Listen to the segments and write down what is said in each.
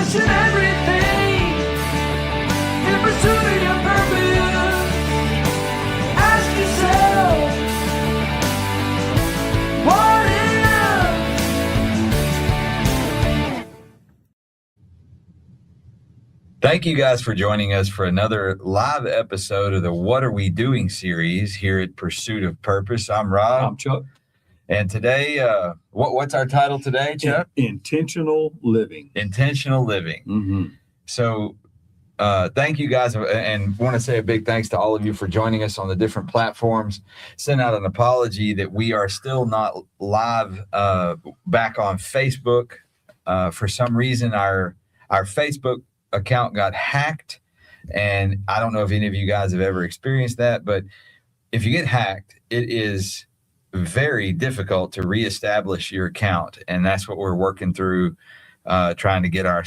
question everything in pursuit of your purpose. Ask yourself, what if? Thank you guys for joining us for another live episode of the What Are We Doing series here at Pursuit of Purpose. I'm Rob. I'm Chuck. And today, what's our title today, Chuck? Intentional living. Intentional living. Mm-hmm. So thank you guys, and want to say a big thanks to all of you for joining us on the different platforms. Send out an apology that we are still not live back on Facebook. For some reason, our Facebook account got hacked, and I don't know if any of you guys have ever experienced that, but if you get hacked, it is very difficult to reestablish your account, and that's what we're working through, trying to get our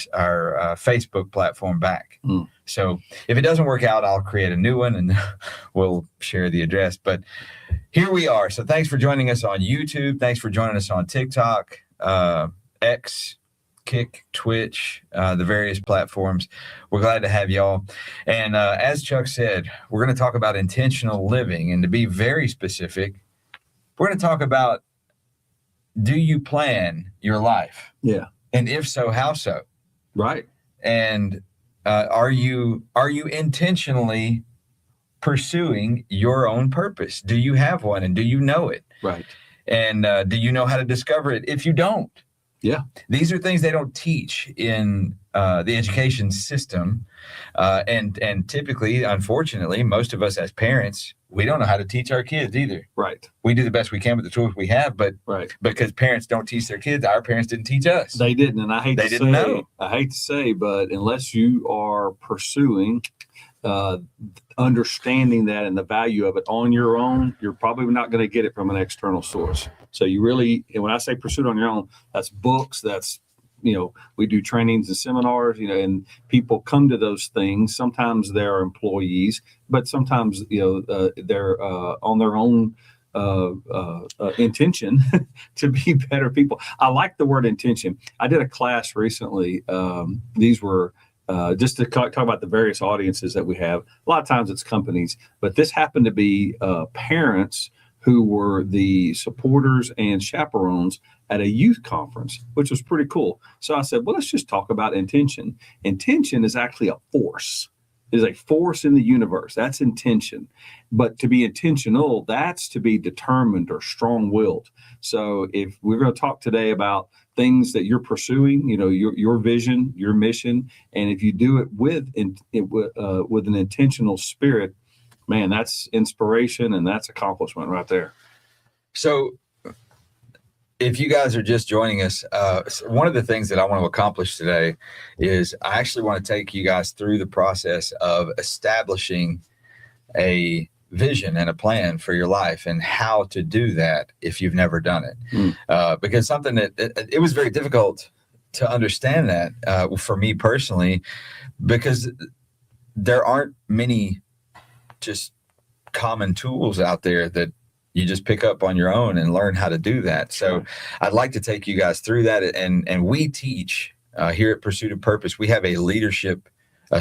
Facebook platform back. So if it doesn't work out, I'll create a new one and we'll share the address. But here we are. So thanks for joining us on YouTube. Thanks for joining us on TikTok, X, Kick, Twitch, the various platforms. We're glad to have y'all. And as Chuck said, we're going to talk about intentional living. And to be very specific, we're going to talk about, do you plan your life? Yeah. And if so, how so? Right. And are you intentionally pursuing your own purpose? Do you have one, and do you know it? Right. And do you know how to discover it if you don't? Yeah. These are things they don't teach in the education system. And typically, unfortunately, most of us as parents, we don't know how to teach our kids either. Right. We do the best we can with the tools we have, but because parents don't teach their kids, our parents didn't teach us. They didn't. And I hate to say, but unless you are pursuing understanding that and the value of it on your own, you're probably not going to get it from an external source. So you really, and when I say pursuit on your own, that's books, that's, we do trainings and seminars, and people come to those things. Sometimes they're employees, but sometimes, they're on their own intention to be better people. I like the word intention. I did a class recently. These were just to talk about the various audiences that we have. A lot of times it's companies, but this happened to be parents who were the supporters and chaperones at a youth conference, which was pretty cool. So I said, well, let's just talk about intention. Intention is actually a force. It is a force in the universe. That's intention. But to be intentional, that's to be determined or strong-willed. So if we're going to talk today about things that you're pursuing, your vision, your mission, and if you do it with an intentional spirit, man, that's inspiration and that's accomplishment right there. So if you guys are just joining us, one of the things that I want to accomplish today is I actually want to take you guys through the process of establishing a vision and a plan for your life and how to do that if you've never done it. Because something that it was very difficult to understand that for me personally, because there aren't many just common tools out there that you just pick up on your own and learn how to do that. So I'd like to take you guys through that. And we teach here at Pursuit of Purpose, we have a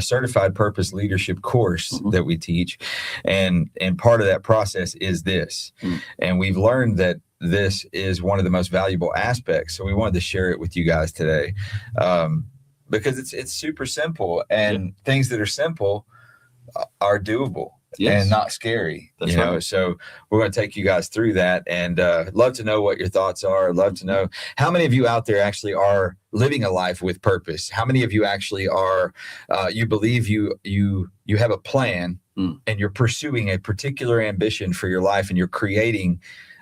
certified purpose leadership course that we teach. And part of that process is this. And we've learned that this is one of the most valuable aspects. So we wanted to share it with you guys today because it's super simple, and things that are simple are doable. And not scary. That's right. So we're going to take you guys through that, and love to know what your thoughts are. Love to know how many of you out there actually are living a life with purpose. How many of you actually are, you believe you have a plan and you're pursuing a particular ambition for your life, and you're creating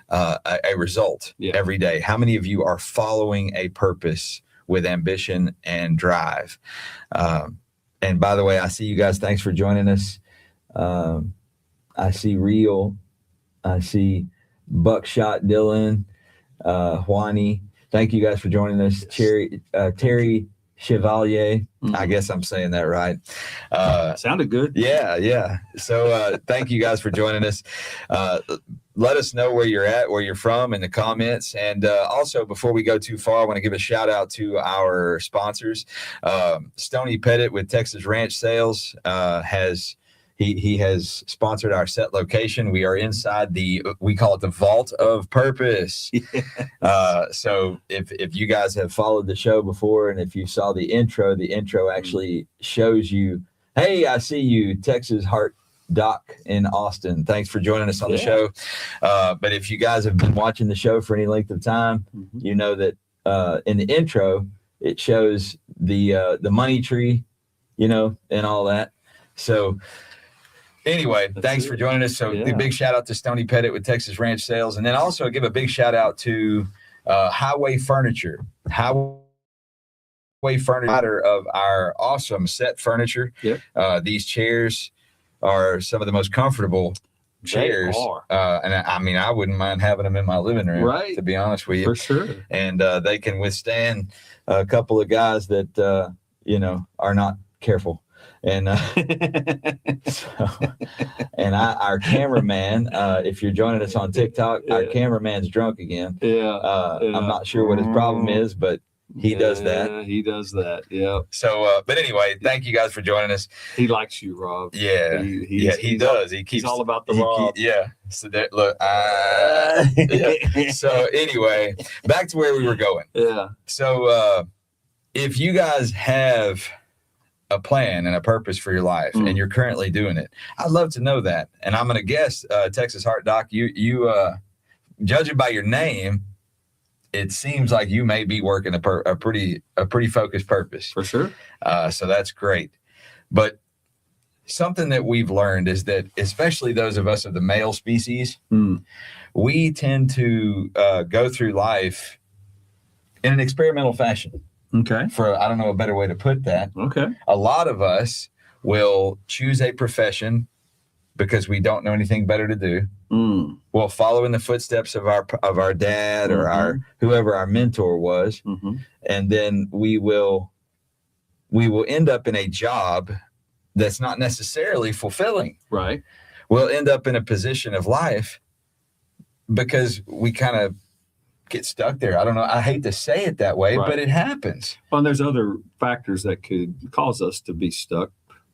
a result every day. How many of you are following a purpose with ambition and drive? And by the way, I see you guys. Thanks for joining us. I see Real. I see Buckshot Dylan, Juani. Thank you guys for joining us. Terry Chevalier. I guess I'm saying that right. Sounded good. Yeah. So thank you guys for joining us. let us know where you're at, where you're from in the comments. And also, before we go too far, I want to give a shout out to our sponsors. Stony Pettit with Texas Ranch Sales he has sponsored our set location. We are inside we call it the Vault of Purpose. So if you guys have followed the show before, and if you saw the intro actually shows you, hey, I see you, Texas Heart Doc in Austin. Thanks for joining us on the show. But if you guys have been watching the show for any length of time, you know that in the intro, it shows the money tree, and all that. So anyway, thanks for joining us. So the big shout out to Stony Pettit with Texas Ranch Sales. And then also give a big shout out to Highway Furniture. Highway Furniture of our awesome set furniture. These chairs are some of the most comfortable chairs. And I wouldn't mind having them in my living room, right, to be honest with you. For sure. And they can withstand a couple of guys that, are not careful. And our cameraman, if you're joining us on TikTok, our cameraman's drunk again. I'm not sure what his problem is, but he does that. He does that. Yeah. So, but anyway, thank you guys for joining us. He likes you, Rob. Yeah. He does. He's all about the Rob. So look. So anyway, back to where we were going. So if you guys have a plan and a purpose for your life, and you're currently doing it, I'd love to know that. And I'm going to guess, Texas Heart Doc, you judging by your name, it seems like you may be working a pretty focused purpose. For sure. So that's great. But something that we've learned is that, especially those of us of the male species, we tend to go through life in an experimental fashion. Okay. For, I don't know a better way to put that. Okay. A lot of us will choose a profession because we don't know anything better to do. We'll follow in the footsteps of our dad or our whoever our mentor was, and then we will end up in a job that's not necessarily fulfilling. Right. We'll end up in a position of life because we kind of get stuck there. I don't know. I hate to say it that way, but it happens. Well, and there's other factors that could cause us to be stuck.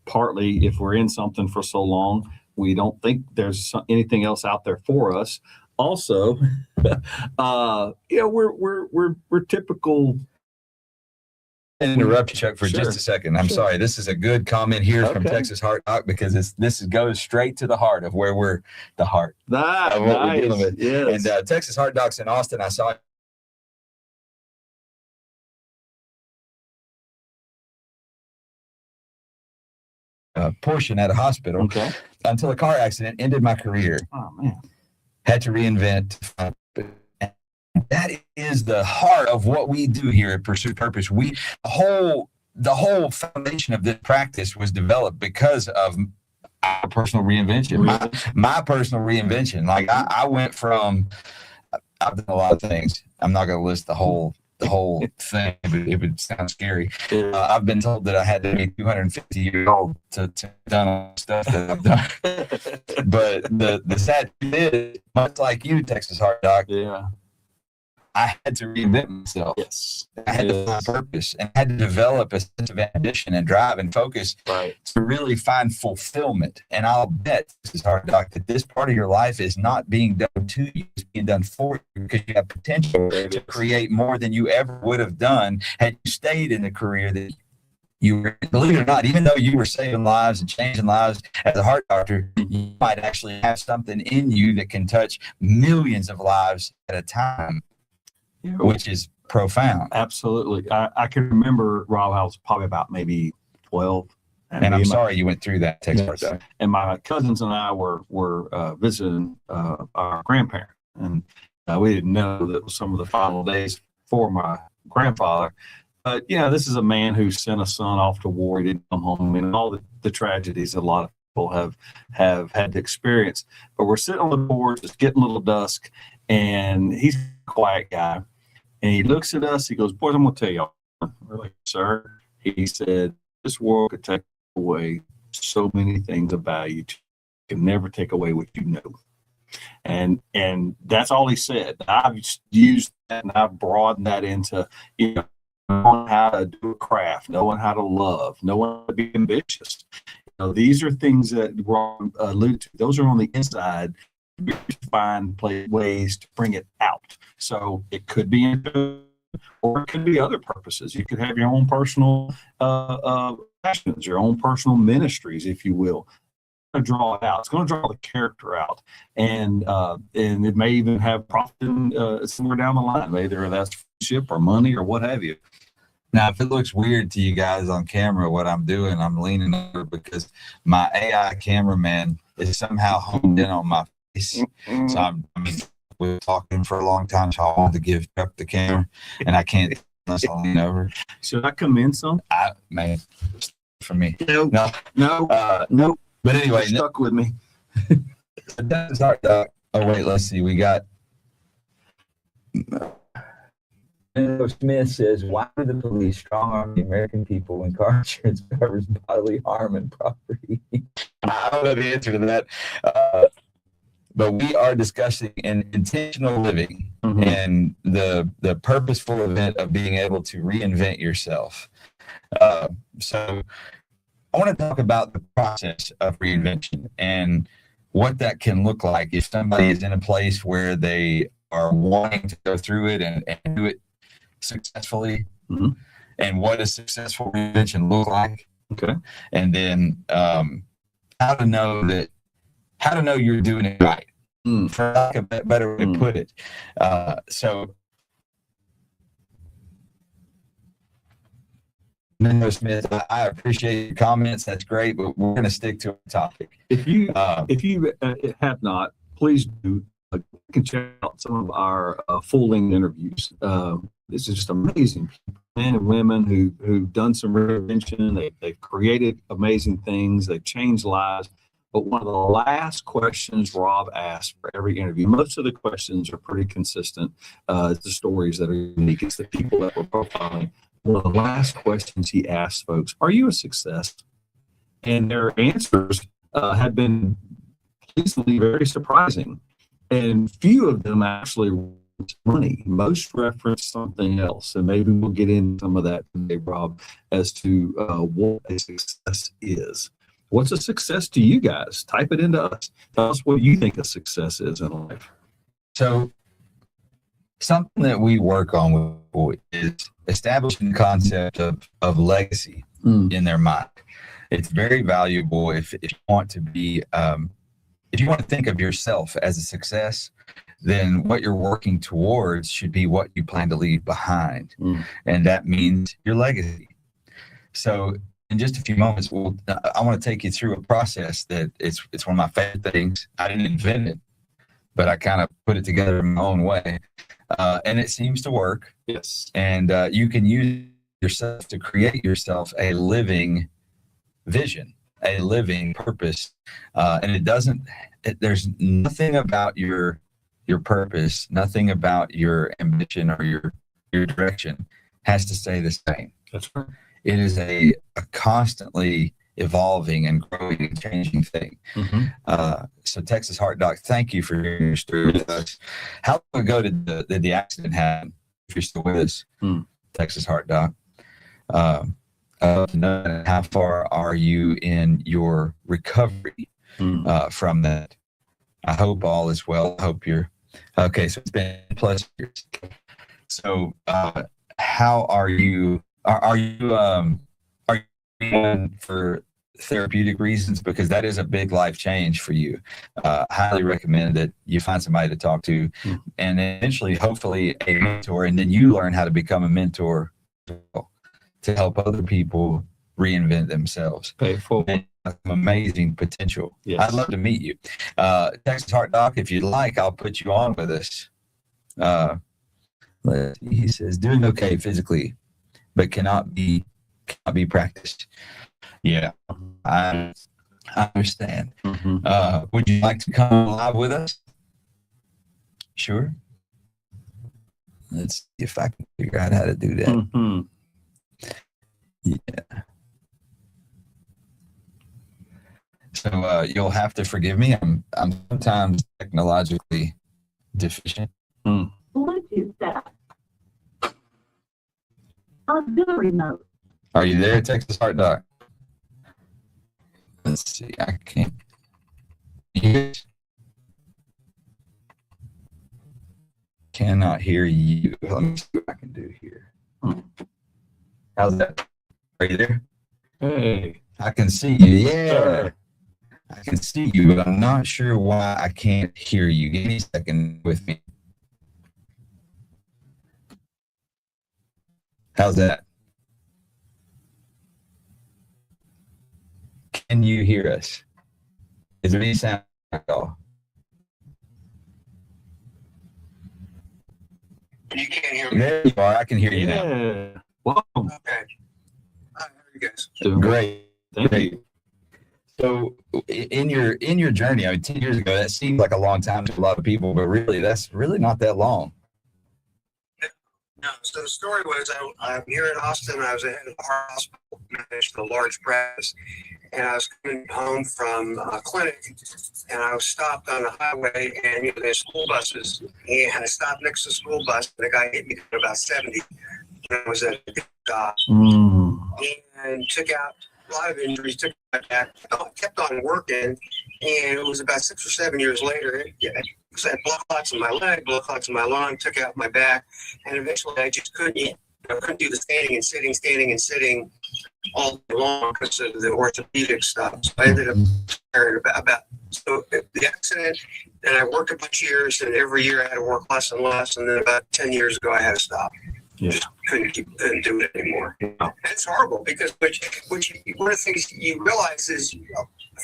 Partly, if we're in something for so long, we don't think there's anything else out there for us. Also, we're typical. Interrupt you, Chuck, for just a second. I'm sorry. This is a good comment here from Texas Heart Doc, because this goes straight to the heart of where we're the heart of what we're dealing with. Yes. And Texas Heart Doc's in Austin. I saw a portion at a hospital until a car accident ended my career. Oh man. Had to reinvent. That is the heart of what we do here at Pursue Purpose. The whole foundation of this practice was developed because of our personal reinvention. My personal reinvention. Like I went from, I've done a lot of things. I'm not going to list the whole thing. It would sound scary. I've been told that I had to be 250 years old to done all the stuff that I've done. But the sad thing is, much like you, Texas Heart Doc, I had to reinvent myself. Yes. I had to find purpose, and I had to develop a sense of ambition and drive and focus to really find fulfillment. And I'll bet, this is hard, Doc, that this part of your life is not being done to you, it's being done for you, because you have potential to create more than you ever would have done had you stayed in the career that you were, believe it or not, even though you were saving lives and changing lives as a heart doctor, you might actually have something in you that can touch millions of lives at a time. Which is profound. Absolutely. I can remember, Rob, I was probably about maybe 12. And I'm sorry you went through that, Texas. And my cousins and I were visiting our grandparents. And we didn't know that it was some of the final days for my grandfather. But, this is a man who sent a son off to war. He didn't come home, and all the tragedies that a lot of people have had to experience. But we're sitting on the board, it's getting a little dusk, and he's a quiet guy. And he looks at us, he goes, "Boys, I'm going to tell y'all." We're like, "Sir," he said, "this world could take away so many things of value. Can never take away what you know." And that's all he said. I've used that and I've broadened that into, knowing how to do a craft, knowing how to love, knowing how to be ambitious. These are things that Rob alluded to. Those are on the inside. We find ways to bring it out. So it could be or it could be other purposes. You could have your own personal passions, your own personal ministries, if you will. It's going to draw it out. It's going to draw the character out, and it may even have profit somewhere down the line, whether that's friendship or money or what have you. Now, if it looks weird to you guys on camera, what I'm doing, I'm leaning over because my AI cameraman is somehow honed in on my face. So we're talking for a long time, so I wanted to give up the camera, and I can't unless I lean over. Should I come in some? Man, for me. No. No. But anyway, You're stuck with me. That's our doc. Oh, wait, let's see. We got. Smith says, why do the police strong arm the American people when car insurance covers bodily harm and property? I don't know the answer to that. But we are discussing an intentional living and the purposeful event of being able to reinvent yourself. So I want to talk about the process of reinvention and what that can look like if somebody is in a place where they are wanting to go through it and do it successfully, and what does successful reinvention look like? Okay. And then how to know you're doing it right, for lack of a better way to put it. So Menno Smith, I appreciate your comments. That's great, but we're going to stick to our topic. If you have not, please do. You can check out some of our full-length interviews. This is just amazing people, men and women who've done some reinvention. They've created amazing things. They've changed lives. But one of the last questions Rob asked for every interview, most of the questions are pretty consistent. It's the stories that are unique. It's the people that we're profiling. One of the last questions he asked folks, are you a success? And their answers have been pleasantly very surprising. And few of them actually reference money. Most reference something else. And maybe we'll get into some of that today, Rob, as to what a success is. What's a success to you guys? Type it into us. Tell us what you think a success is in life. So something that we work on is establishing the concept of legacy in their mind. It's very valuable if you want to be if you want to think of yourself as a success, then what you're working towards should be what you plan to leave behind. And that means your legacy. So in just a few moments, I want to take you through a process that it's one of my favorite things. I didn't invent it, but I kind of put it together in my own way. And it seems to work. Yes. And you can use yourself to create yourself a living vision, a living purpose. And there's nothing about your purpose, nothing about your ambition or your direction has to stay the same. That's right. It is a constantly evolving and growing and changing thing. So Texas Heart Doc, thank you for sharing your story with us. How long ago did the accident happen? If you're still with us, Texas Heart Doc. How far are you in your recovery from that? I hope all is well. I hope you're okay. So it's been plus years. So how are you? Are you for therapeutic reasons? Because that is a big life change for you. Highly recommend that you find somebody to talk to, and eventually, hopefully, a mentor, and then you learn how to become a mentor to help other people reinvent themselves. Pay for amazing potential. Yes. I'd love to meet you. Texas Heart Doc, if you'd like, I'll put you on with us. He says, doing okay physically, but cannot be practiced. Yeah, I understand. Would you like to come live with us? Sure. Let's see if I can figure out how to do that. Yeah. So you'll have to forgive me. I'm sometimes technologically deficient. Bluetooth setup. Auxiliary mode. Are you there, Texas Heart Doc? Let's see. I can't. You cannot hear you. Let me see what I can do here. How's that? Are you there? Hey. I can see you. Yeah. Sure. I can see you, but I'm not sure why I can't hear you. Give me a second with me. How's that? Can you hear us? Is there any sound at all? You can't hear me. There you are. I can hear you now. Yeah. Welcome. Okay. How are you guys? Doing Great. Thank you. Great. So in your journey, I mean, 10 years ago, that seemed like a long time to a lot of people, but really, that's really not that long. No, so the story was I'm here in Austin. I was ahead of the heart hospital, managed a large practice, and I was coming home from a clinic, and I was stopped on the highway, and there's school buses, and I stopped next to the school bus, and the guy hit me at about 70. And I was at a stop and took out a lot of injuries, took my back, kept on working, and it was about 6 or 7 years later. I had blood clots in my leg, blood clots in my lung, took out my back, and eventually I just couldn't eat. I couldn't do the standing and sitting all day long because of the orthopedic stuff. So I ended up caring about so the accident, and I worked a bunch of years, and every year I had to work less and less, and then about 10 years ago I had to stop. Yeah. Just couldn't do it anymore. Yeah. And it's horrible because one of the things you realize is,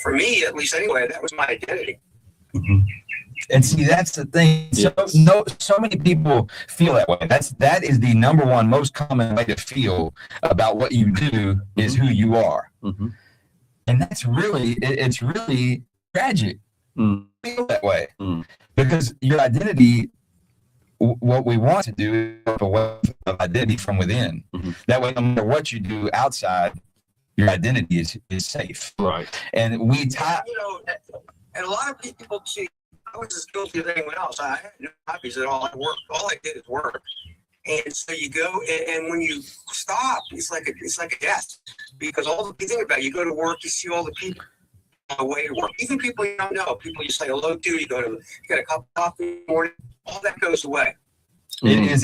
for me at least anyway, that was my identity. And see, that's the thing. Yes. So many people feel that way. That is the number one most common way to feel about what you do is who you are. Mm-hmm. And that's really, it's really tragic Mm. to feel that way Mm. because your identity, what we want to do is work away from identity from within. Mhm. That way, no matter what you do outside, your identity is safe. Right. And we tie. And a lot of people see, I was as guilty as anyone else. I had no hobbies at all. All I did is work. And so you go, and when you stop, it's like a death, because all you think about, you go to work, you see all the people on the way to work, even people you don't know, people you say hello to, you get a cup of coffee in the morning, all that goes away. It is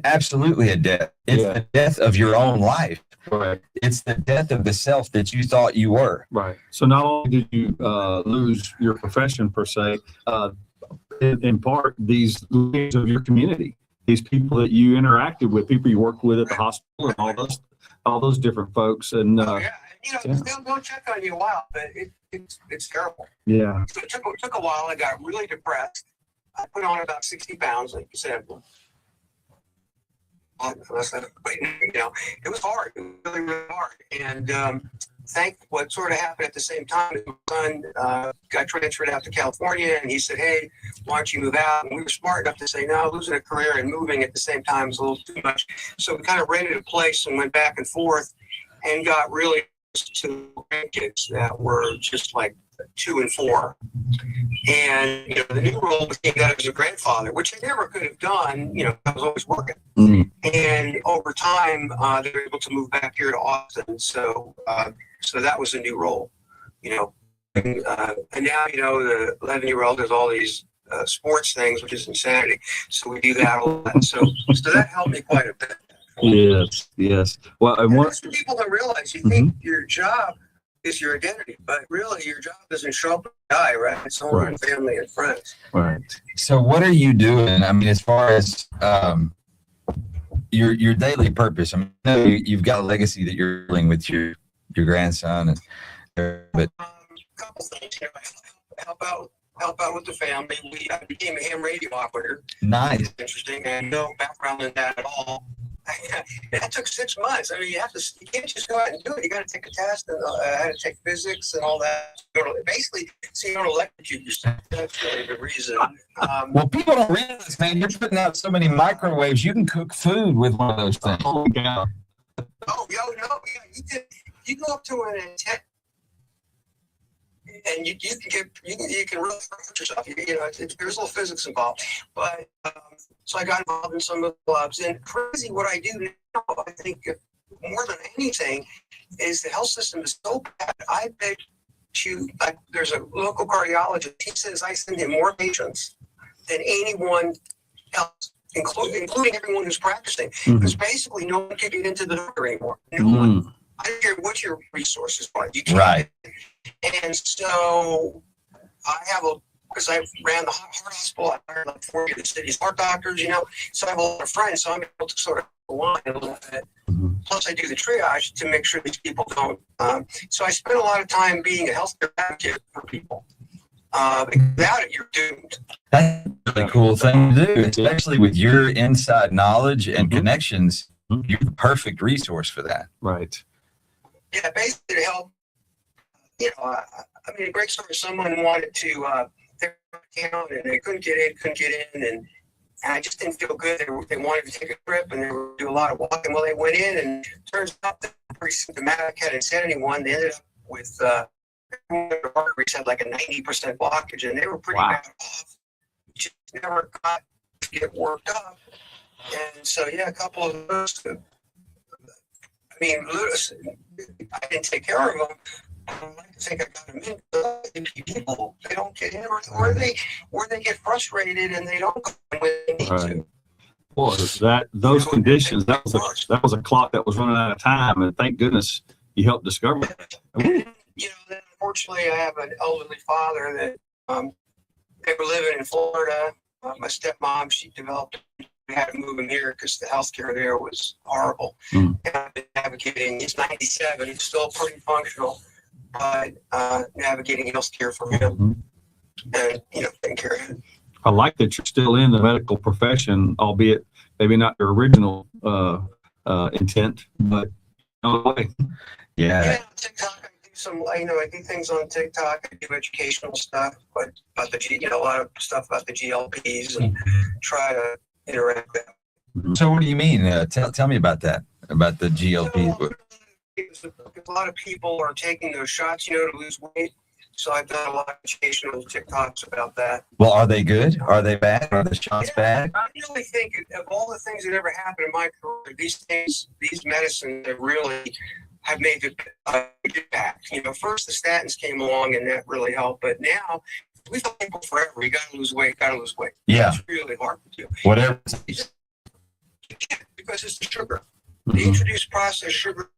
absolutely a death. It's Yeah. the death of your own life. Right. It's the death of the self that you thought you were. Right. So not only did you lose your profession per se, in part these leaders of your community, these people that you interacted with, people you worked with at the hospital, and all those different folks, and Yeah, they'll check on you a while, but it's terrible. yeah. So it took a while. I got really depressed. I put on about 60 pounds, like you said. It was hard. It was really, really hard. And what sort of happened at the same time, my son got transferred out to California, and he said, "Hey, why don't you move out?" And we were smart enough to say, "No, losing a career and moving at the same time is a little too much." So we kind of rented a place and went back and forth, and got really to grandkids that were just like 2 and 4. And the new role became that as a grandfather, which I never could have done. I was always working. Mm. And over time, they were able to move back here to Austin. So that was a new role, And now, the 11-year-old does all these sports things, which is insanity. So we do that a lot. So that helped me quite a bit. Yes. Well, and And what? that's what people don't realize. You think your job is your identity, but really your job doesn't show up and die, right? It's home and family and friends. Right. So what are you doing? I mean, as far as your daily purpose, I mean, I know you've got a legacy that you're dealing with your grandson, but A couple things here. I help out with the family. I became a ham radio operator. nice. Interesting, and no background in that at all. That took 6 months. I mean, you can't just go out and do it. You got to take a test, and I had to take physics and all that. Basically, so you don't electrocute yourself. That's really the reason. Well, people don't realize, man, you're putting out so many microwaves. You can cook food with one of those things. Oh, yeah. You go up to an antenna. and you can you can really hurt yourself. There's a little physics involved, but so I got involved in some of the clubs. And crazy, what I do now, I think more than anything, is the health system is so bad. I bet you, there's a local cardiologist. He says I send him more patients than anyone else, including everyone who's practicing, because basically no one can get into the doctor anymore. No one. I don't care what your resources are. You can't. Right. And so I have because I ran the heart hospital, I hired like 40 of the city's heart doctors, so I have a lot of friends, so I'm able to sort of align a little bit. Plus I do the triage to make sure these people don't. So I spend a lot of time being a healthcare advocate for people. Without it, you're doomed. That's a really cool thing to do, especially with your inside knowledge and connections. You're the perfect resource for that. Right. Yeah, basically to help. A great story. Someone wanted to their town and they couldn't get in, and I just didn't feel good. They wanted to take a trip and they would do a lot of walking. Well, they went in, and turns out they were pretty symptomatic. Hadn't said anyone. They ended up with their arteries had like a 90% blockage, and they were pretty bad off. Just never got to get worked up. And so, a couple of those. Lewis, I didn't take care of them. I don't like to think I got them in. But people, they don't get in, or they get frustrated and they don't go when they need to. Boy, those conditions, that was a clock that was running out of time, and thank goodness you helped discover it. Then unfortunately, I have an elderly father that they were living in Florida. My stepmom, she developed. We had to move him here because the healthcare there was horrible. And I've been navigating. He's 97. He's still pretty functional, but navigating healthcare for him and taking care of him. I like that you're still in the medical profession, albeit maybe not your original intent, but no way. Yeah. On TikTok, I do some. I do things on TikTok. I do educational stuff, but about a lot of stuff about the GLPs and try to interact with them. So what do you mean? Tell me about that, about the GLP. A lot of people are taking those shots, to lose weight. So I've done a lot of educational TikToks about that. Well, are they good? Are they bad? Are the shots bad? I really think of all the things that ever happened in my career, these medicines that really have made an impact. First the statins came along and that really helped, but now we tell people forever, you got to lose weight, Yeah. It's really hard to do. Whatever. Because it's the sugar. They introduced processed sugar.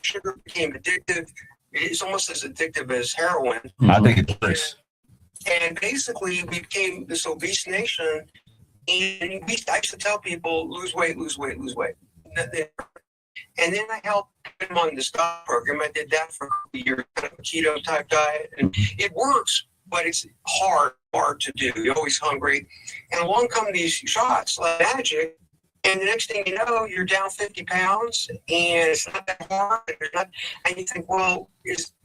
Sugar became addictive. It's almost as addictive as heroin. I think it's worse. And basically, we became this obese nation. And I used to tell people, lose weight. And then I helped them on the stock program. I did that for a year, kind of a keto type diet. And it works, but it's hard to do. You're always hungry. And along come these shots like magic. And the next thing you know, you're down 50 pounds, and it's not that hard. And you think, well,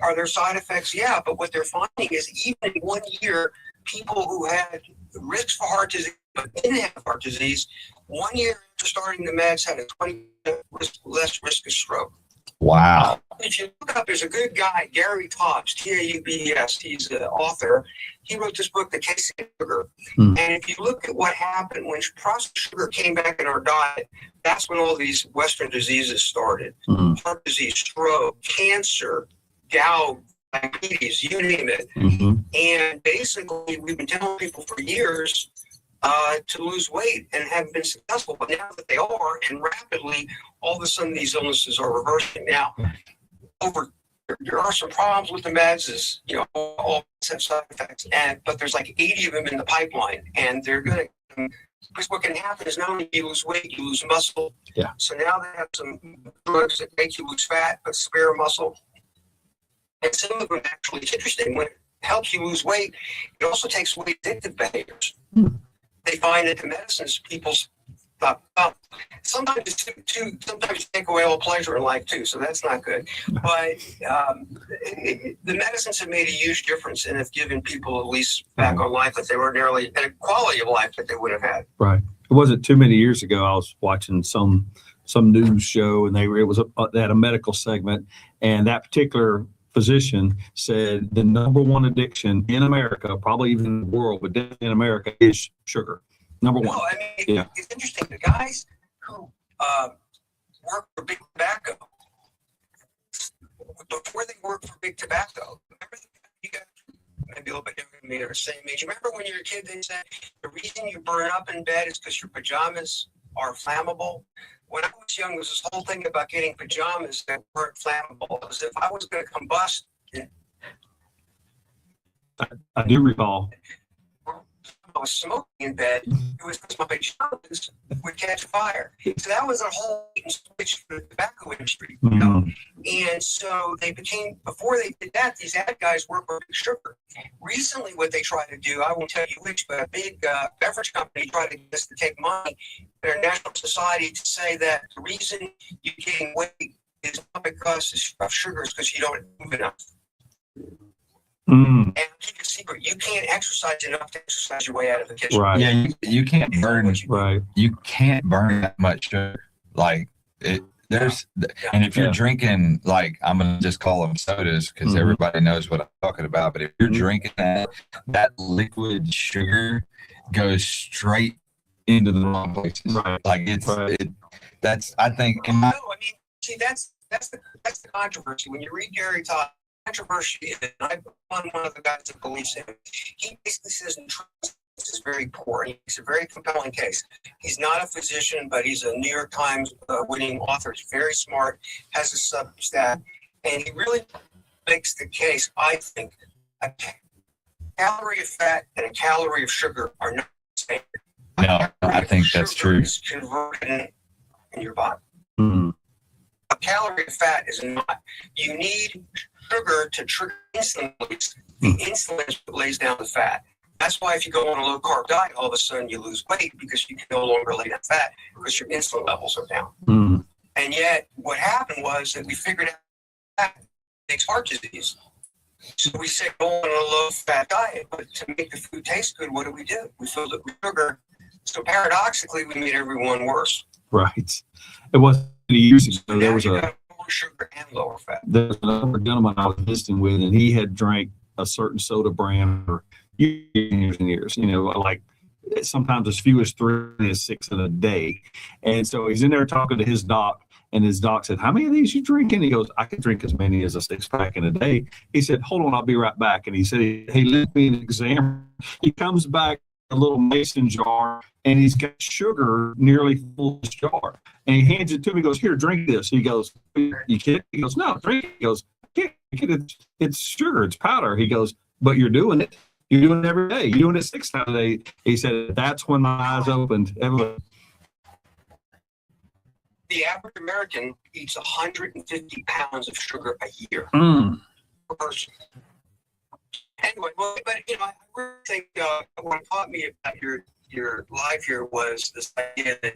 are there side effects? Yeah, but what they're finding is even in 1 year, people who had risks for heart disease but didn't have heart disease, 1 year after starting the meds had a 20% less risk of stroke. Wow. If you look up, there's a good guy, Gary Taubes, Taubes. He's the author. He wrote this book, The Case of Sugar. And if you look at what happened when processed sugar came back in our diet, that's when all these Western diseases started. Heart disease, stroke, cancer, gout, diabetes, you name it. And basically, we've been telling people for years to lose weight and haven't been successful. But now that they are, and rapidly, all of a sudden these illnesses are reversing. Now, there are some problems with the meds, all have side effects, but there's like 80 of them in the pipeline, and they're going to, because what can happen is not only do you lose weight, you lose muscle. Yeah. So now they have some drugs that make you lose fat, but spare muscle. And some of them actually, it's interesting, when it helps you lose weight, it also takes away addictive behaviors. They find that the medicines people stop. Sometimes it's sometimes you take away all pleasure in life too, so that's not good. But the medicines have made a huge difference and have given people at least back on life that they ordinarily, and a quality of life that they would have had. Right. It wasn't too many years ago. I was watching some news show, and they had a medical segment, and that particular physician said the number one addiction in America, probably even in the world, but definitely in America, is sugar. Number one. No, I mean, Yeah. it's interesting. The guys who work for Big Tobacco, before they worked for Big Tobacco, remember you guys, maybe a little bit younger than me, or the same age. Remember when you were a kid, they said the reason you burn up in bed is because your pajamas are flammable. When I was young, there was this whole thing about getting pajamas that weren't flammable. As if I was going to combust, I do recall. I was smoking in bed, it was because my pajamas would catch fire. So that was a whole switch for the tobacco industry. You know? And so they became, before they did that, these ad guys worked for Big Sugar. Recently, what they tried to do, I won't tell you which, but a big beverage company tried to get us to take money in our national society to say that the reason you're getting weight is not because of sugar, it's because you don't move enough. Mm, And I'll keep you a secret, you can't exercise enough to exercise your way out of the kitchen. right. Yeah, you can't burn. Right. You can't burn that much sugar. Like it. There's and if you're Yeah. drinking, like I'm gonna just call them sodas because Mhm. everybody knows what I'm talking about. But if you're drinking that liquid sugar goes straight into the wrong places. Right. Like it's Right. that's I think in No, my I mean, see, that's the controversy. When you read Gary Todd, controversy is, and I'm one of the guys that believes him. He basically says nutrition is very poor. He's a very compelling case. He's not a physician, but he's a New York Times winning author. He's very smart, has a Substack, and he really makes the case. I think a calorie of fat and a calorie of sugar are not the same. no, I think that's Sugar true. is converted in your body. Mm, A calorie of fat is not. You need sugar to trigger insulin release. The insulin is what lays down the fat. That's why if you go on a low carb diet, all of a sudden you lose weight because you can no longer lay down fat because your insulin levels are down. mm, And yet, what happened was that we figured out that makes heart disease. So we say go on a low fat diet, but to make the food taste good, what do? We filled it with sugar. So paradoxically, we made everyone worse. right. It wasn't many years ago. There Now was you a got lower sugar and lower fat. there's another gentleman I was visiting with, and he had drank a certain soda brand for years and years. You know, like sometimes as few as 3 to 6 in a day. And so he's in there talking to his doc, and his doc said, "How many of these you drinking?" He goes, "I can drink as many as a 6-pack in a day." He said, "Hold on, I'll be right back." And he said, "Hey, let me an exam." He comes back a little mason jar, and he's got sugar nearly full of his jar. And he hands it to me. He goes, "Here, drink this." He goes, "You kidding?" He goes, "No, drink it." He goes, "I can't. It's sugar. It's powder." He goes, "But you're doing it. You're doing it every day. You're doing it 6 times a day." He said, "That's when my eyes opened." The average American eats 150 pounds of sugar a year Mm, per person. Anyway, well, but I really think what taught me about your life here was this idea that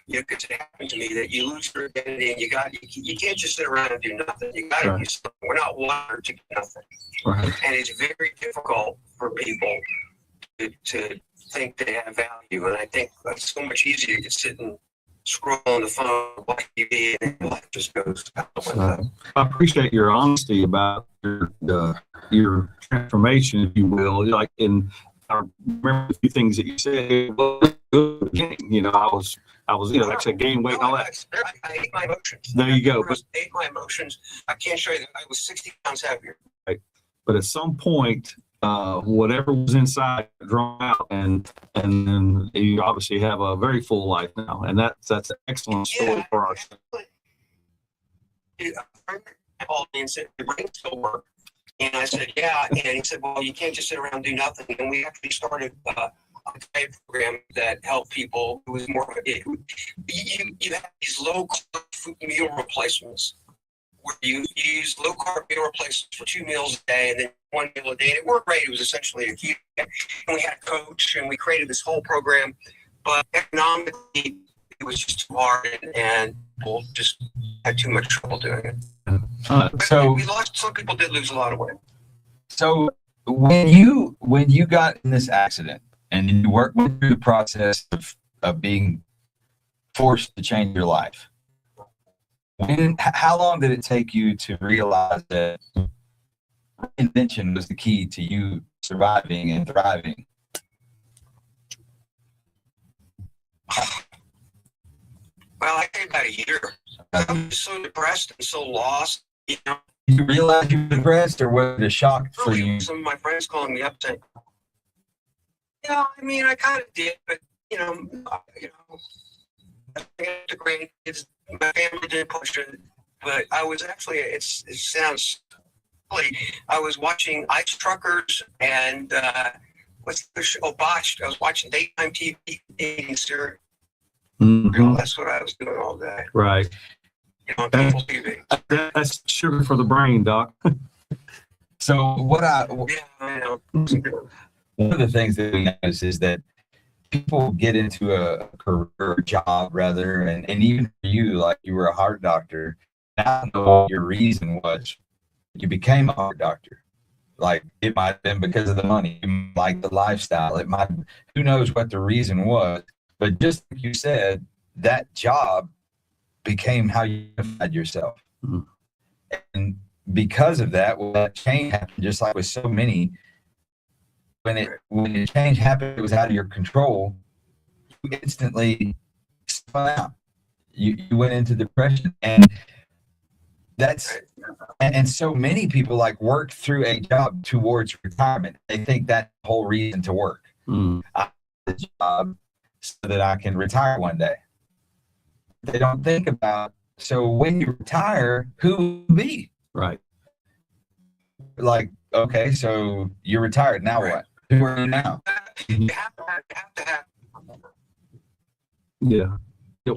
because it happened to me that you lose your identity and you can't just sit around and do nothing. You got to do something. We're not wired to do nothing, right. and it's very difficult for people to think they have value. And I think it's so much easier to sit and scroll on the phone, watch TV, and life just goes out the window. I appreciate your honesty about your transformation, if you will. Like, I remember a few things that you said. Well, good game. I was, like I said, gain weight and all that. I hate my emotions. There you go. I hate my emotions. I can't show you that I was 60 pounds heavier. But at some point, whatever was inside drawn out, and then you obviously have a very full life now, and that's an excellent story for our. A friend called me and said, "Your brain still work?" And I said, "Yeah." And he said, "Well, you can't just sit around and do nothing." And we actually started a diet program that helped people. It was more of you have these low carb meal replacements where you use low carb meal replacements for 2 meals a day and then 1 meal a day. And it worked great. It was essentially a keto. And we had a coach and we created this whole program. But economically, it was just too hard and people just had too much trouble doing it. But So we lost. Some people did lose a lot of weight. So when you got in this accident and you went through the process of being forced to change your life, how long did it take you to realize that invention was the key to you surviving and thriving? Well, I think about a year. I was so depressed and so lost. You know, Did you realize you were depressed, or was it a shock for really, you? some of my friends calling me up saying, "Yeah, I mean, I kind of did, but you know, I got the grandkids. My family did push it, but I was actually. It sounds silly. I was watching Ice Truckers and what's the show? Oh, Botched. I was watching daytime TV eating cereal. Mhm. That's what I was doing all day. Right. You know, on cable TV. That's sugar for the brain, Doc. So Yeah, I know. one of the things that we notice is that people get into a career or job rather, and even for you, like you were a heart doctor. I don't know what your reason was. You became a heart doctor. Like it might have been because of the money, like the lifestyle. It might, who knows what the reason was. But just like you said, that job became how you unified yourself. Mhm. And because of that, well, that change happened just like with so many. When the change happened, it was out of your control. You instantly spun out. You went into depression, and that's and so many people like work through a job towards retirement. They think that's the whole reason to work. Mm. I have a job so that I can retire one day. They don't think about, so when you retire, who will you be? Right. Like, okay, so you're retired. Now what? Who are you now? You have to have. Yeah.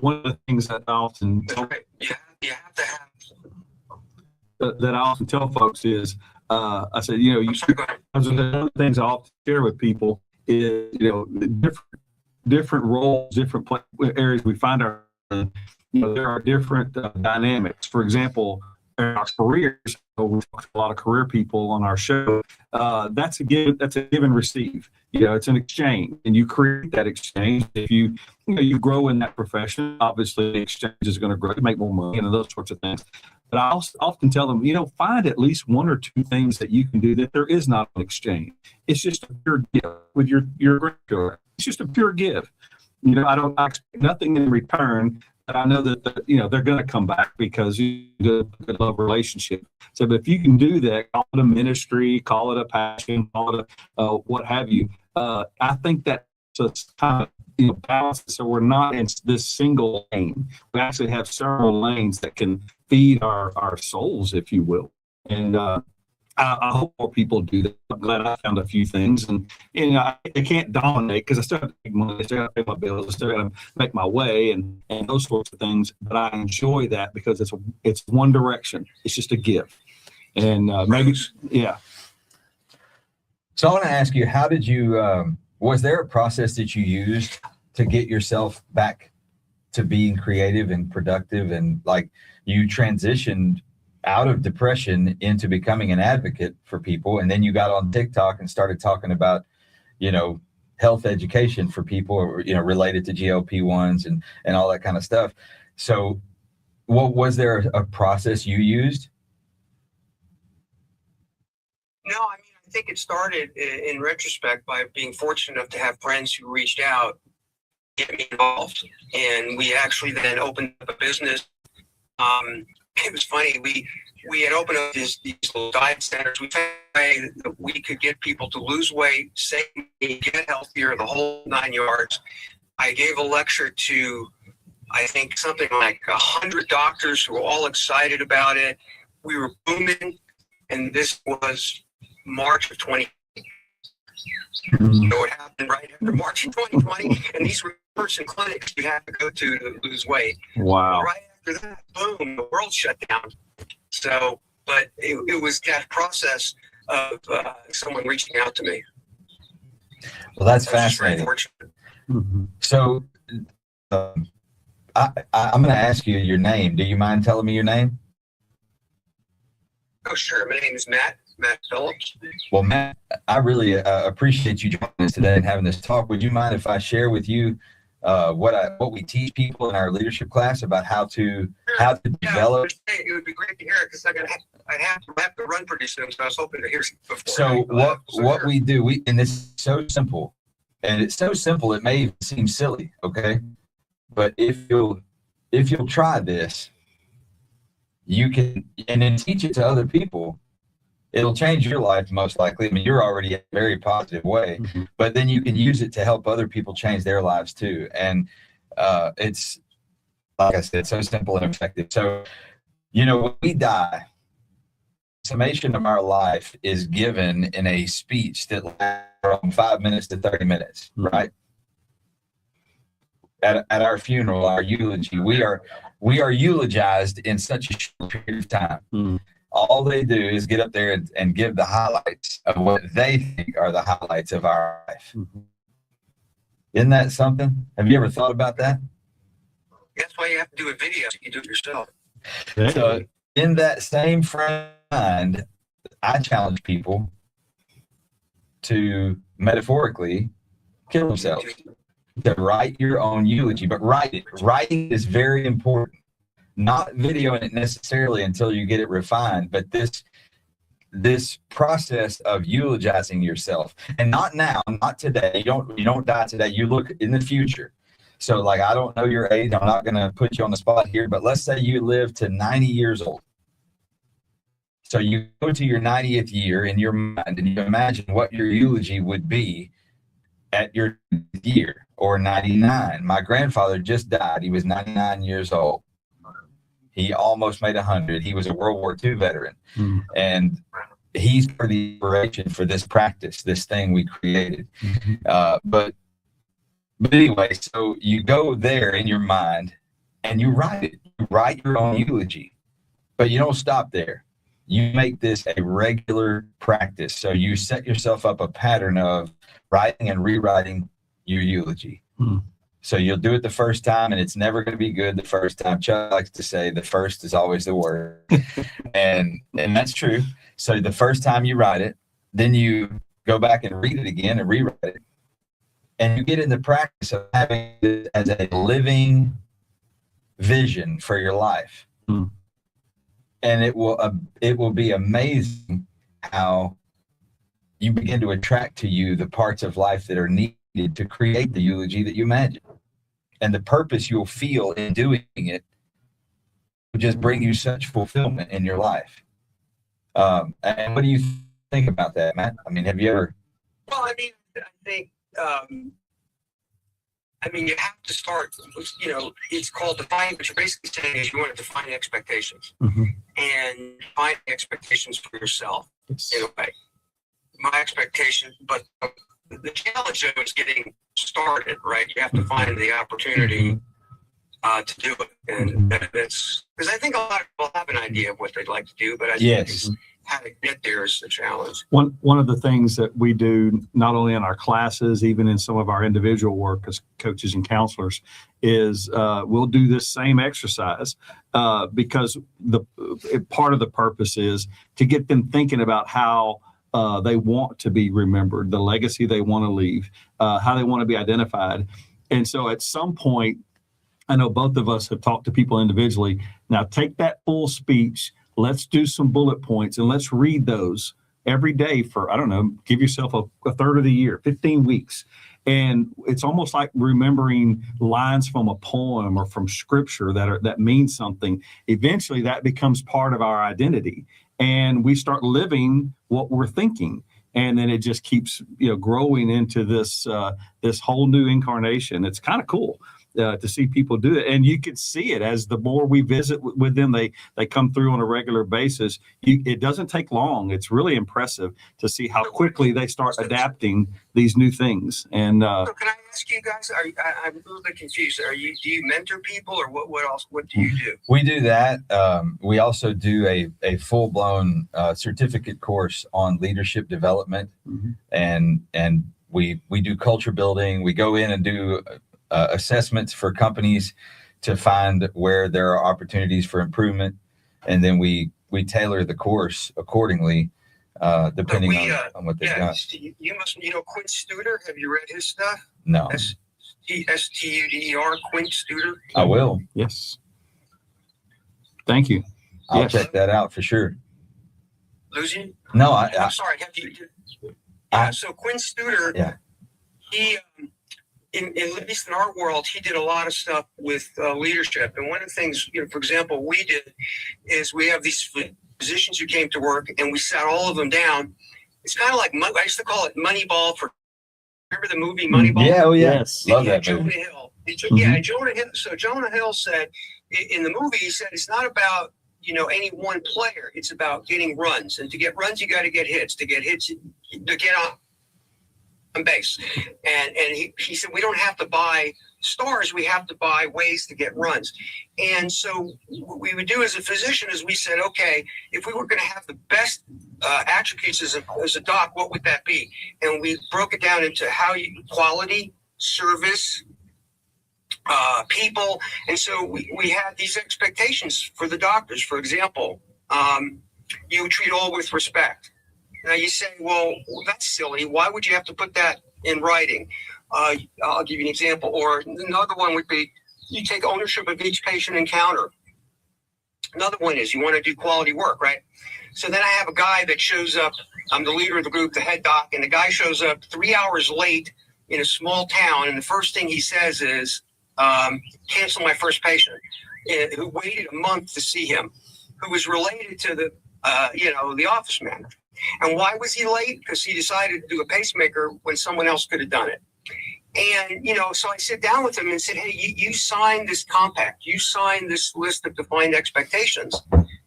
One of the things that I often tell, You have to have. that I often tell folks is, I said, you know, I'm sorry, go ahead. one of the things I often share with people is, you know, the different roles, different areas we find our, you know, there are different dynamics. For example, in our careers, we talk to a lot of career people on our show. That's a give and receive. You know, it's an exchange, and you create that exchange. If you you grow in that profession, obviously the exchange is going to grow, you make more money, and those sorts of things. But I also often tell them, you know, find at least one or two things that you can do that there is not an exchange. It's just a pure gift with your grandchildren. It's just a pure give. You know, I expect nothing in return. But I know that you know they're going to come back because you do a good love relationship. So, but if you can do that, call it a ministry, call it a passion, call it a what have you. I think that just kind of balance. So we're not in this single lane. We actually have several lanes that can feed our souls, if you will. And I hope more people do that. I'm glad I found a few things, and you know, I can't dominate because I still have to make money, I still got to pay my bills, I still got to make my way, and those sorts of things. But I enjoy that because it's one direction. It's just a give, and maybe yeah. So I want to ask you, how did you? Was there a process that you used to get yourself back to being creative and productive, and like you transitioned out of depression into becoming an advocate for people, and then you got on TikTok and started talking about, you know, health education for people, or, you know, related to GLP-1s and all that kind of stuff. So, what was there a process you used? No, I mean, I think it started in retrospect by being fortunate enough to have friends who reached out, get me involved, and we actually then opened up a business. It was funny. We had opened up these little diet centers. We found a way that we could get people to lose weight, save money, get healthier, the whole 9 yards. I gave a lecture to, I think, something like 100 doctors who were all excited about it. We were booming, and this was March of 2020. So it happened right after March of 2020, and these were in-person clinics you have to go to lose weight. Wow. Right after that, boom, the world shut down. So, but it was that process of someone reaching out to me. Well, that's I was just very fascinating. fortunate. Mhm. So, I'm going to ask you your name. Do you mind telling me your name? Oh, sure. My name is Matt Phillips. Well, Matt, I really appreciate you joining us today and having this talk. Would you mind if I share with you what we teach people in our leadership class about how to develop. It would be great to hear it because I have to run pretty soon, so I was hoping to hear it before. So what we do, and it's so simple, and it's so simple it may even seem silly, okay? But if you'll try this, you can, and then teach it to other people. It'll change your life most likely. I mean, you're already in a very positive way, but then you can use it to help other people change their lives too. And it's, like I said, so simple and effective. So, when we die, summation of our life is given in a speech that lasts from 5 minutes to 30 minutes, right? At our funeral, our eulogy, we are eulogized in such a short period of time. All they do is get up there and give the highlights of what they think are the highlights of our life. Isn't that something? Have you ever thought about that? That's why you have to do a video. So you do it yourself. So in that same frame of mind, I challenge people to metaphorically kill themselves, to write your own eulogy, but write it. Writing is very important. Not videoing it necessarily until you get it refined, but this process of eulogizing yourself, and not now, not today. You don't die today. You look in the future. So, like, I don't know your age. I'm not going to put you on the spot here, but let's say you live to 90 years old. So you go to your 90th year in your mind, and you imagine what your eulogy would be at your year, or 99. My grandfather just died. He was 99 years old. He almost made 100. He was a World War II veteran. And he's for the inspiration for this practice, this thing we created. But anyway, so you go there in your mind and you write it. You write your own eulogy, but you don't stop there. You make this a regular practice. So you set yourself up a pattern of writing and rewriting your eulogy. So you'll do it the first time, and it's never going to be good the first time. Chuck likes to say the first is always the worst. and that's true. So the first time you write it, then you go back and read it again and rewrite it. And you get in the practice of having it as a living vision for your life. And it will be amazing how you begin to attract to you the parts of life that are needed to create the eulogy that you imagine. And the purpose you'll feel in doing it will just bring you such fulfillment in your life. And what do you think about that, Matt? I mean, have you ever? Well, I think, you have to start, it's called defining, but you're basically saying is you want to define expectations and define expectations for yourself in a way. My expectation, but the challenge though is getting started, right? You have to find the opportunity to do it. And that's because I think a lot of people have an idea of what they'd like to do, but I think how to get there is the challenge. One of the things that we do, not only in our classes, even in some of our individual work as coaches and counselors, is we'll do this same exercise because part of the purpose is to get them thinking about how they want to be remembered, the legacy they want to leave, how they want to be identified. And so at some point, I know both of us have talked to people individually. Now take that full speech, let's do some bullet points, and let's read those every day for, I don't know, give yourself a third of the year, 15 weeks. And it's almost like remembering lines from a poem or from scripture that means something. Eventually that becomes part of our identity. And we start living what we're thinking. And then it just keeps, growing into this whole new incarnation. It's kind of cool to see people do it. And you can see it as the more we visit with them, they come through on a regular basis. It doesn't take long. It's really impressive to see how quickly they start adapting these new things. And so can I ask you guys, I'm a little bit confused. Do you mentor people, or what else? What do you do? We do that. We also do a full-blown certificate course on leadership development, and we do culture building. We go in and do assessments for companies to find where there are opportunities for improvement, and then we tailor the course accordingly, depending on what they've got. You must, Quint Studer. Have you read his stuff? No. Studer, Quint Studer. I will. Yes. Thank you. I'll Yes. check that out for sure. Losing? No, I'm sorry. So Quinn Studer, Yeah. he, at least in our world, he did a lot of stuff with leadership. And one of the things, for example, we did is we have these physicians who came to work, and we sat all of them down. It's kind of like, I used to call it Moneyball remember the movie Moneyball? Yeah, oh yeah. Yes. Love Yeah, that movie. Jonah Hill. Yeah, Jonah Hill. So Jonah Hill said in the movie, he said it's not about any one player. It's about getting runs, and to get runs, you got to get hits. To get hits, to get on base. And he said we don't have to buy stars. We have to buy ways to get runs. And so what we would do as a physician is we said, okay, if we were going to have the best attributes as a doc, what would that be? And we broke it down into quality, service, people. And so we had these expectations for the doctors. For example, you treat all with respect. Now you say, well, that's silly. Why would you have to put that in writing? I'll give you an example. Or another one would be you take ownership of each patient encounter. Another one is you want to do quality work, right? So then I have a guy that shows up. I'm the leader of the group, the head doc, and the guy shows up 3 hours late in a small town. And the first thing he says is, cancel my first patient, who waited a month to see him, who was related to the office manager. And why was he late? Because he decided to do a pacemaker when someone else could have done it. And, so I sit down with him and said, hey, you signed this compact. You signed this list of defined expectations.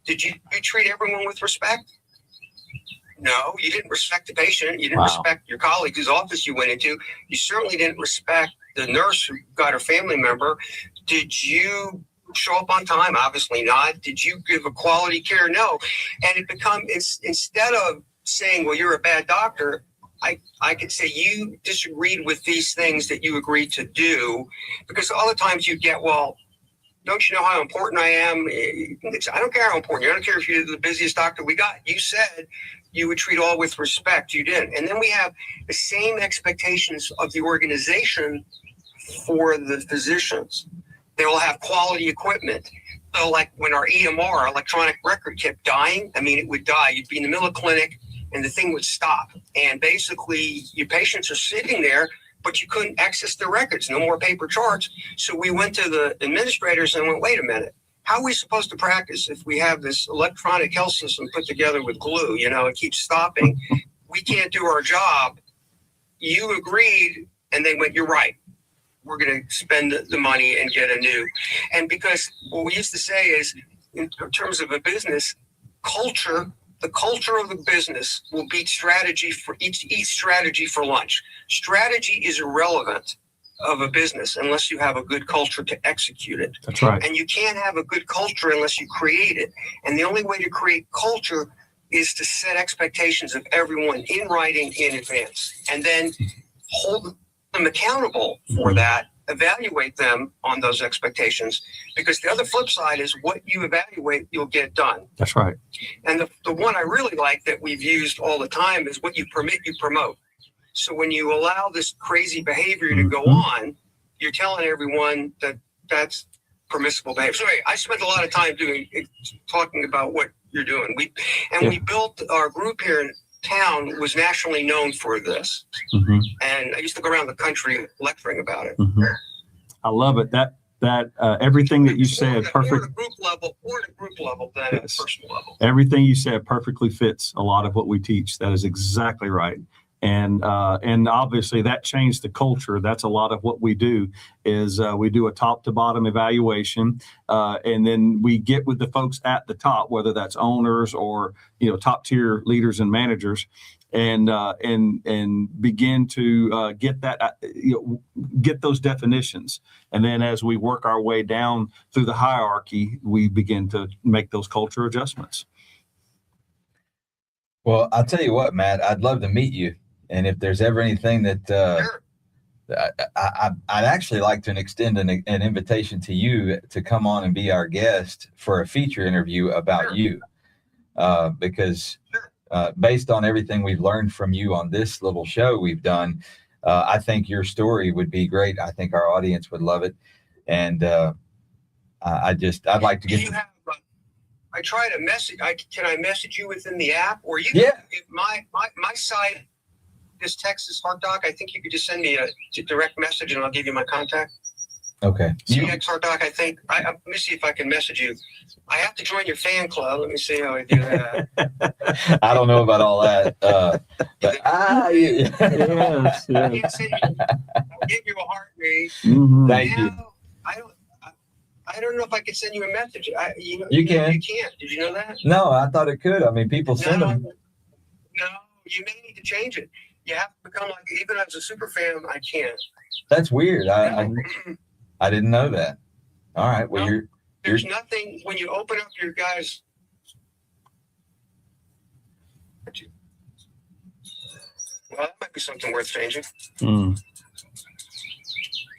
Did you treat everyone with respect? No, you didn't respect the patient. You didn't respect your colleague whose office you went into. You certainly didn't respect the nurse who got her family member. Did you show up on time? Obviously not. Did you give a quality care? No. And it's instead of saying, well, you're a bad doctor, I could say you disagreed with these things that you agreed to do, because all the times you get, well, don't you know how important I am? I don't care how important you are. I don't care if you're the busiest doctor we got. You said you would treat all with respect. You didn't. And then we have the same expectations of the organization for the physicians. They will have quality equipment. So like when our EMR, electronic record, kept dying, it would die. You'd be in the middle of clinic and the thing would stop. And basically your patients are sitting there, but you couldn't access the records, no more paper charts. So we went to the administrators and went, wait a minute, how are we supposed to practice if we have this electronic health system put together with glue? It keeps stopping. We can't do our job. You agreed. And they went, you're right. We're going to spend the money and get a new. And because what we used to say is, in terms of a business, the culture of the business will beat strategy for eat strategy for lunch. Strategy is irrelevant of a business unless you have a good culture to execute it. That's right. And you can't have a good culture unless you create it. And the only way to create culture is to set expectations of everyone in writing in advance, and then hold them accountable for that, evaluate them on those expectations, because the other flip side is what you evaluate, you'll get done. That's right. And the one I really like that we've used all the time is what you permit, you promote. So when you allow this crazy behavior to go on, you're telling everyone that that's permissible behavior. So anyway, I spent a lot of time talking about what you're doing. We built our group here in town was nationally known for this. And I used to go around the country lecturing about it. I love it. That everything that you said perfect. More at a group level than at a personal level. Everything you said perfectly fits a lot of what we teach. That is exactly right. And obviously that changed the culture. That's a lot of what we do is we do a top to bottom evaluation. And then we get with the folks at the top, whether that's owners or, top tier leaders and managers, and begin to get that, get those definitions. And then as we work our way down through the hierarchy, we begin to make those culture adjustments. Well, I'll tell you what, Matt, I'd love to meet you. And if there's ever anything that I'd actually like to extend an invitation to you to come on and be our guest for a feature interview about you, because based on everything we've learned from you on this little show we've done, I think your story would be great. I think our audience would love it. And I'd like to Do get. you have, I try to message, can I message you within the app? Or you Yeah. if my site is Texas Heart Doc. I think you could just send me a direct message and I'll give you my contact. Okay. CX Heart Doc, I think. Let me see if I can message you. I have to join your fan club. Let me see how I do that. I don't know about all that. But yeah. Yes, I yes. can't send you. I'll give you a heartbeat. Mhm. Thank you. No, I don't know if I can send you a message. You can. You can't. Did you know that? No, I thought it could. I mean, people send them. No, you may need to change it. You have to become like, even as a super fan, I can't. That's weird. I didn't know that. All right. Well, No. There's nothing, when you open up your guys. Well, that might be something worth changing. Mm.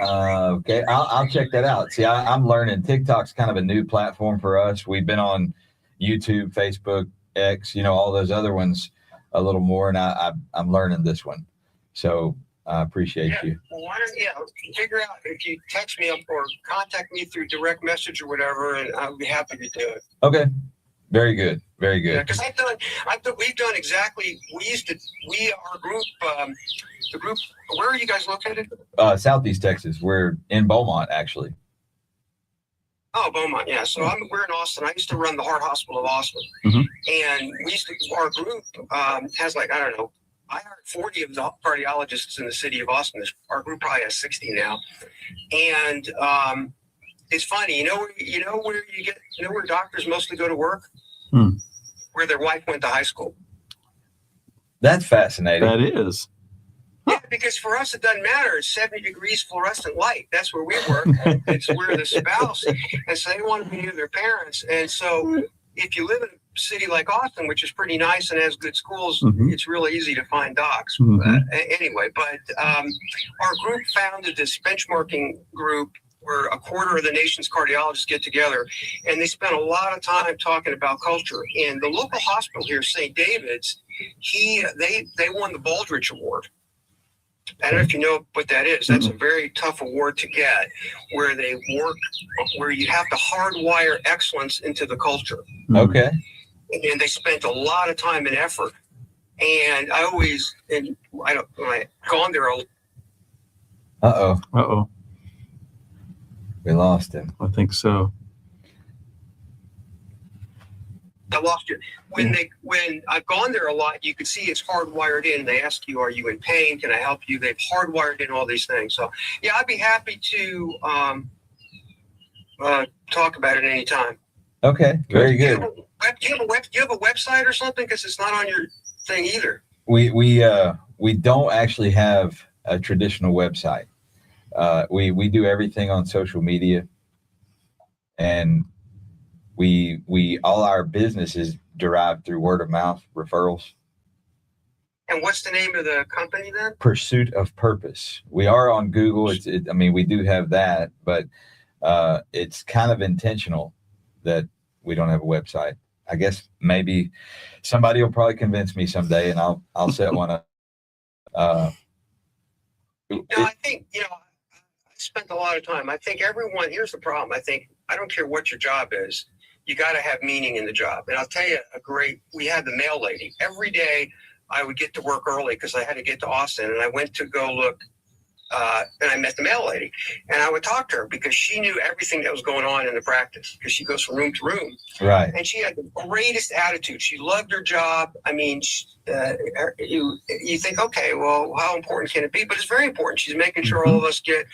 Okay. I'll check that out. See, I'm learning. TikTok's kind of a new platform for us. We've been on YouTube, Facebook, X, all those other ones a little more, and I'm learning this one. So I appreciate you. Well, why don't figure out if you text me up or contact me through direct message or whatever, and I'll be happy to do it. Okay. Very good. Very Yeah, good. because we've done exactly. Our group, the group. Where are you guys located? Southeast Texas. We're in Beaumont, actually. Oh, Beaumont, yeah. So we're in Austin. I used to run the Heart Hospital of Austin, Mhm. and our group has I don't know. I hired 40 of the cardiologists in the city of Austin. Our group probably has 60 now, and it's funny. Where doctors mostly go to work, Hmm. where their wife went to high school. That's fascinating. That is. Yeah, because for us it doesn't matter. It's 70 degrees fluorescent light. That's where we work. It's where the spouse, and so they want to be near their parents. And so if you live in a city like Austin, which is pretty nice and has good schools, Mhm. it's really easy to find docs. Mhm. Anyway, but our group founded this benchmarking group where a quarter of the nation's cardiologists get together, and they spent a lot of time talking about culture. And the local hospital here, St. David's, they won the Baldrige Award. I don't know if you know what that is. That's a very tough award to get, where where you have to hardwire excellence into the culture. Okay. And they spent a lot of time and effort. And when I've gone there, Uh-oh. Uh-oh. We lost him. I think so. I lost you. When I've gone there a lot, you can see it's hardwired in. They ask you, "Are you in pain? Can I help you?" They've hardwired in all these things. So yeah, I'd be happy to talk about it anytime. Okay. Very Do you good. have a website or something? Because it's not on your thing either. We don't actually have a traditional website. We do everything on social media, and we all our business is derived through word of mouth referrals. And what's the name of the company then? Pursuit of Purpose. We are on Google. We do have that, but it's kind of intentional that we don't have a website. I guess maybe somebody will probably convince me someday, and I'll set one up. I think, I spent a lot of time. I think here's the problem. I don't care what your job is. You got to have meaning in the job. And I'll tell you we had the mail lady. Every day I would get to work early because I had to get to Austin, and I went to go look, and I met the mail lady, and I would talk to her because she knew everything that was going on in the practice because she goes from room to room. Right. And she had the greatest attitude. She loved her job. I mean, you think, okay, well, how important can it be? But it's very important. She's making sure all of us get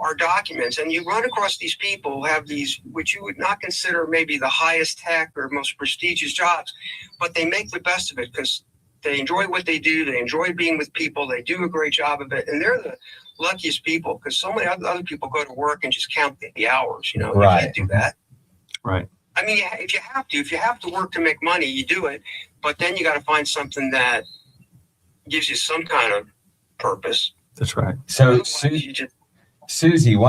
our documents. And you run across these people who have these, which you would not consider maybe the highest tech or most prestigious jobs, but they make the best of it because they enjoy what they do. They enjoy being with people. They do a great job of it. And they're the luckiest people because so many other people go to work and just count the hours. You Right. can't do that. Right. I mean, if you have to work to make money, you do it. But then you got to find something that gives you some kind of purpose. That's right. So Otherwise, you just, Susie, we've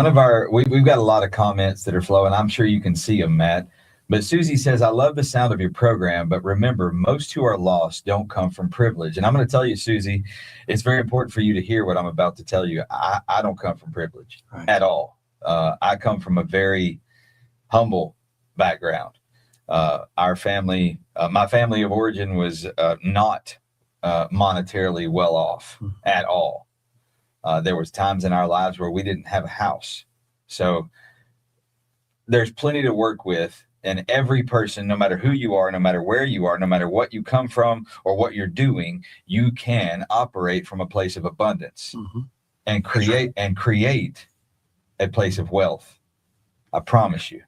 got a lot of comments that are flowing. I'm sure you can see them, Matt. But Susie says, I love the sound of your program, but remember, most who are lost don't come from privilege. And I'm going to tell you, Susie, it's very important for you to hear what I'm about to tell you. I don't come from privilege at all. I come from a very humble background. Our family, my family of origin was not monetarily well off at all. There was times in our lives where we didn't have a house. So there's plenty to work with. And every person, no matter who you are, no matter where you are, no matter what you come from or what you're doing, you can operate from a place of abundance and create a place of wealth. I promise you.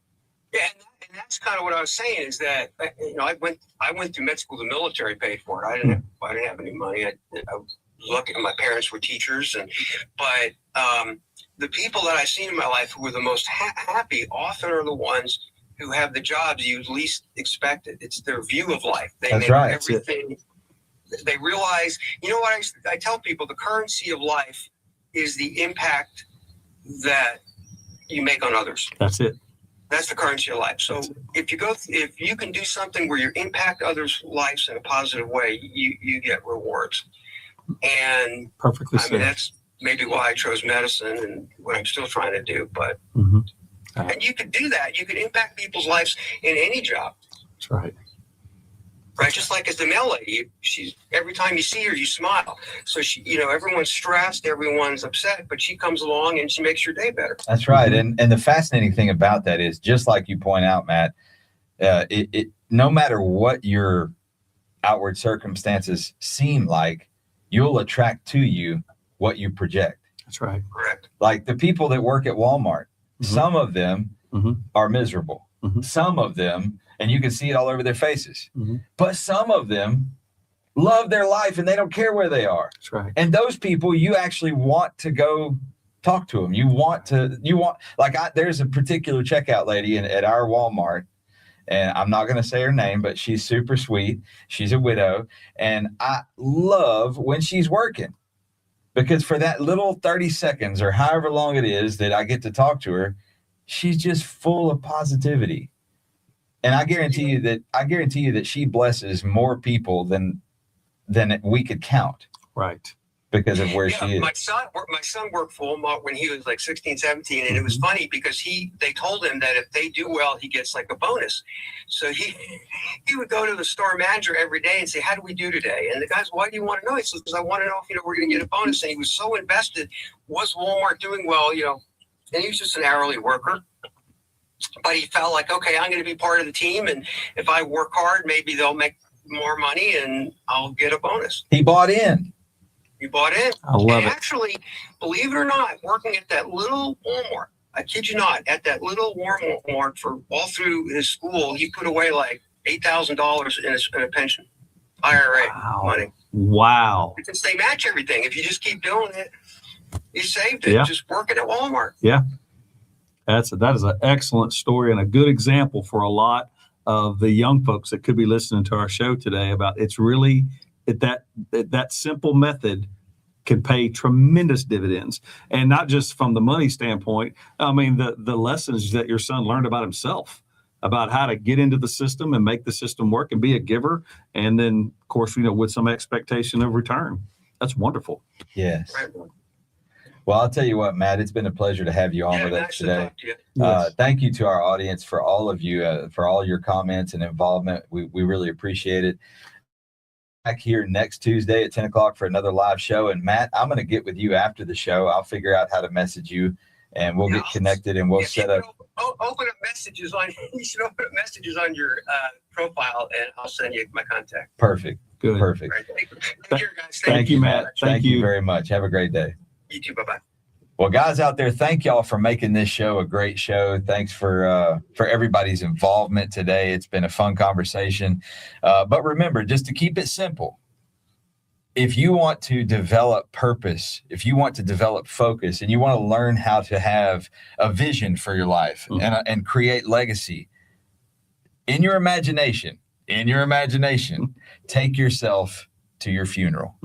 Yeah, and that's kind of what I was saying is that I went through med school. The military paid for it. I didn't have any money. I was lucky. My parents were teachers, but the people that I've seen in my life who were the most happy often are the ones who have the jobs you least expected. It's their view of life. They That's make right. everything. They realize, you know what I tell people, the currency of life is the impact that you make on others. That's it. That's the currency of life. So if you can do something where you impact others' lives in a positive way, you get rewards. And Perfectly I said. mean, that's maybe why I chose medicine and what I'm still trying to do. But and you could do that. You could impact people's lives in any job. That's right. Right, just like as the mail lady, she's every time you see her, you smile. So she, everyone's stressed, everyone's upset, but she comes along and she makes your day better. That's right. And the fascinating thing about that is, just like you point out, Matt, no matter what your outward circumstances seem like, you'll attract to you what you project. That's right. Correct. Like the people that work at Walmart, some of them are miserable. Some of them, and you can see it all over their faces, but some of them love their life and they don't care where they are. That's right. And those people, you actually want to go talk to them. There's a particular checkout lady at our Walmart, and I'm not going to say her name, but she's super sweet. She's a widow. And I love when she's working, because for that little 30 seconds or however long it is that I get to talk to her, she's just full of positivity. And I guarantee you that she blesses more people than we could count. Right. Because of where she is. My son worked for Walmart when he was like 16, 17. And it was funny because they told him that if they do well, he gets like a bonus. So he would go to the store manager every day and say, how do we do today? And the guy's, why do you want to know? He says, because I want to know if, we're going to get a bonus. And he was so invested. Was Walmart doing well? And he was just an hourly worker. But he felt like, okay, I'm going to be part of the team. And if I work hard, maybe they'll make more money and I'll get a bonus. He bought in. You bought in. I love it. Actually, believe it or not, working at that little Walmart, I kid you not, at that little Walmart for all through his school, he put away like $8,000 in a pension, IRA money. Wow. Because they match everything. If you just keep doing it, you saved it. Yeah. Just working at Walmart. Yeah. That is an excellent story and a good example for a lot of the young folks that could be listening to our show today about it's really that simple method can pay tremendous dividends, and not just from the money standpoint. I mean, the lessons that your son learned about himself, about how to get into the system and make the system work and be a giver. And then of course, with some expectation of return. That's wonderful. Yes. Right. Well, I'll tell you what, Matt, it's been a pleasure to have you on with us Nice to today. talk to you. Yes. Thank you to our audience, for all of you, for all your comments and involvement. We really appreciate it. Back here next Tuesday at 10 o'clock for another live show. And Matt, I'm going to get with you after the show. I'll figure out how to message you and we'll get connected and we'll set up. Open up messages on, you should open up messages on your profile and I'll send you my contact. Perfect. Good. Perfect. Right. Take care, guys. Thank you, Matt. Thank you you. very much. Have a great day. You too. Bye-bye. Well, guys out there, thank y'all for making this show a great show. Thanks for everybody's involvement today. It's been a fun conversation. But remember, just to keep it simple, if you want to develop purpose, if you want to develop focus, and you want to learn how to have a vision for your life and create legacy, in your imagination, take yourself to your funeral.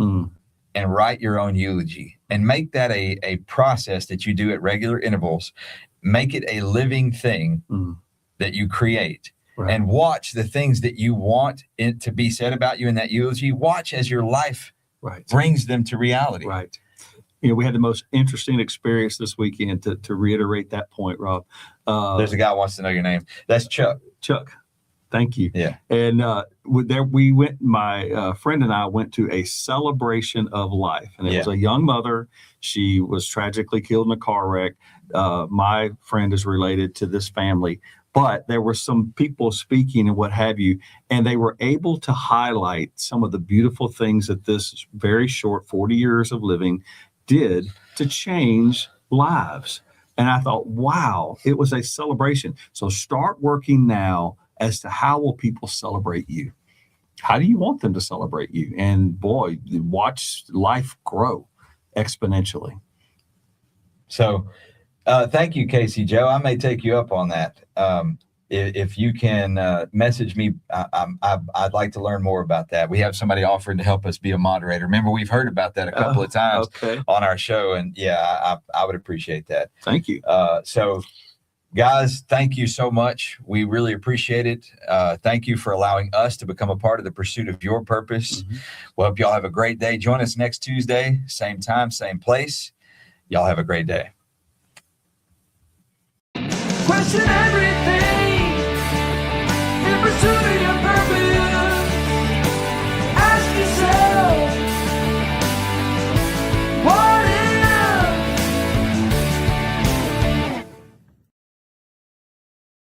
And write your own eulogy and make that a process that you do at regular intervals. Make it a living thing that you create. Right. and watch the things that you want it to be said about you in that eulogy. Watch as your life Right. brings them to reality. Right. We had the most interesting experience this weekend to reiterate that point, Rob. There's a guy who wants to know your name. That's Chuck. Chuck. Thank you. Yeah. And we went, my friend and I went to a celebration of life. And it was a young mother. She was tragically killed in a car wreck. My friend is related to this family. But there were some people speaking and what have you, and they were able to highlight some of the beautiful things that this very short 40 years of living did to change lives. And I thought, wow, it was a celebration. So start working now as to how will people celebrate you? How do you want them to celebrate you? And boy, watch life grow exponentially. So thank you, Casey Joe. I may take you up on that. If you can message me, I'd like to learn more about that. We have somebody offering to help us be a moderator. Remember, we've heard about that a couple of times on our show. And yeah, I would appreciate that. Thank you. So guys, thank you so much. We really appreciate it. Thank you for allowing us to become a part of the pursuit of your purpose. Mm-hmm. We hope y'all have a great day. Join us next Tuesday, same time, same place. Y'all have a great day. Question every